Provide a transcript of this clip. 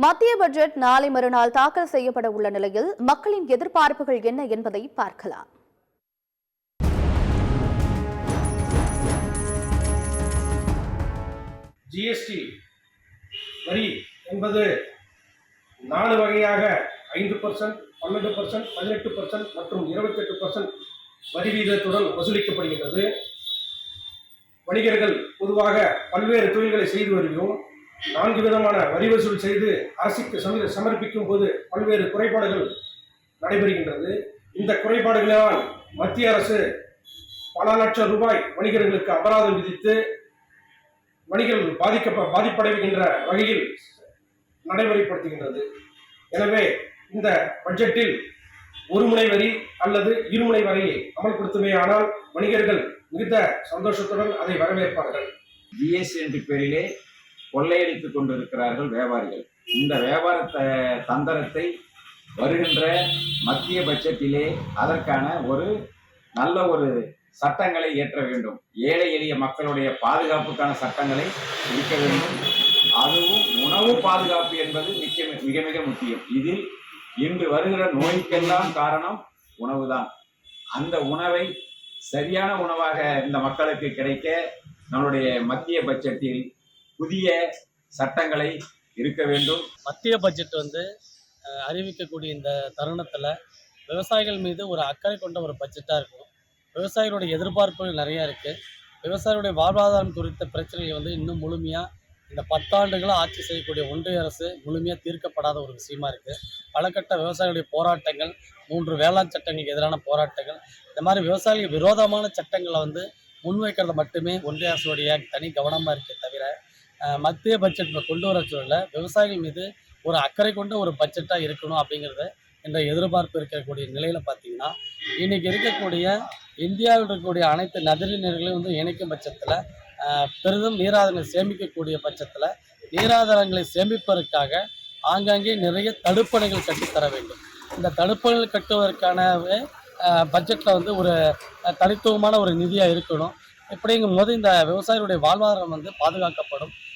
மத்திய பட்ஜெட் நாளை மறுநாள் தாக்கல் செய்யப்பட உள்ள நிலையில் மக்களின் எதிர்பார்ப்புகள் என்ன என்பதை பார்க்கலாம். ஜிஎஸ்டி வரி என்பது 4 வகையாக 5%, 12%, 18% மற்றும் 28% வரி வீதத்துடன் வசூலிக்கப்படுகின்றது. வணிகர்கள் பொதுவாக பல்வேறு தொழில்களை செய்து வருகிறோம். 4 விதமான வரி வசூல் செய்து அரசுக்கு சமர்ப்பிக்கும் போது பல்வேறு குறைபாடுகள் நடைபெறுகின்றது. இந்த குறைபாடுகளால் மத்திய அரசு பல லட்சம் ரூபாய் வணிகர்களுக்கு அபராதம் விதித்து வணிகர்கள் பாதிப்படைகின்ற வகையில் நடைமுறைப்படுத்துகின்றது. எனவே இந்த பட்ஜெட்டில் ஒருமுனை வரி அல்லது இருமுனை வரியை அமல்படுத்துமையானால் வணிகர்கள் மிகுந்த சந்தோஷத்துடன் அதை வரவேற்பார்கள். ஜிஎஸ்டி என்ற பேரிலே கொள்ளையடித்துக் கொண்டிருக்கிறார்கள் வியாபாரிகள். இந்த வியாபார தந்திரத்தை வருகின்ற மத்திய பட்ஜெட்டிலே அதற்கான ஒரு நல்ல சட்டங்களை இயற்ற வேண்டும். ஏழை எளிய மக்களுடைய பாதுகாப்புக்கான சட்டங்களை இருக்க வேண்டும். அதுவும் உணவு பாதுகாப்பு என்பது மிக மிக முக்கியம். இதில் இன்று வருகிற நோய்க்கெல்லாம் காரணம் உணவுதான். அந்த உணவை சரியான உணவாக இந்த மக்களுக்கு கிடைக்க நம்முடைய மத்திய பட்ஜெட்டில் புதிய சட்டங்களை இருக்க வேண்டும். மத்திய பட்ஜெட் அறிவிக்கக்கூடிய இந்த தருணத்தில் விவசாயிகள் மீது ஒரு அக்கறை கொண்ட ஒரு பட்ஜெட்டாக இருக்கும். விவசாயிகளுடைய எதிர்பார்ப்புகள் நிறையா இருக்குது. விவசாயிகளுடைய வாழ்வாதாரம் குறித்த பிரச்சனைகள் இன்னும் முழுமையாக இந்த 10 ஆண்டுகளாக ஆட்சி செய்யக்கூடிய ஒன்றிய அரசு முழுமையாக தீர்க்கப்படாத ஒரு விஷயமா இருக்குது. பலகட்ட விவசாயிகளுடைய போராட்டங்கள், 3 வேளாண் சட்டங்களுக்கு எதிரான போராட்டங்கள், இந்த மாதிரி விவசாயிகள் விரோதமான சட்டங்களை முன்வைக்கிறத மட்டுமே ஒன்றிய அரசுடைய தனி கவனமாக இருக்கே தவிர மத்திய பட்ஜெட்டில் கொண்டு வர சூழல விவசாயிகள் மீது ஒரு அக்கறை கொண்ட ஒரு பட்ஜெட்டாக இருக்கணும் அப்படிங்கிறத என்ற எதிர்பார்ப்பு இருக்கக்கூடிய நிலையில் பார்த்தீங்கன்னா, இன்றைக்கி இருக்கக்கூடிய இந்தியாவில் இருக்கக்கூடிய அனைத்து நதிநீர் நீர்களையும் இணைக்கும் பட்சத்தில் பெரிதும் நீராதாரங்களை சேமிக்கக்கூடிய பட்சத்தில் நீராதாரங்களை சேமிப்பதற்காக ஆங்காங்கே நிறைய தடுப்பணைகள் கட்டித்தர வேண்டும். இந்த தடுப்பணைகள் கட்டுவதற்கான பட்ஜெட்டில் ஒரு தனித்துவமான ஒரு நிதியாக இருக்கணும். இப்படிங்கும் போது இந்த விவசாயிகளுடைய வாழ்வாதாரம் பாதுகாக்கப்படும்.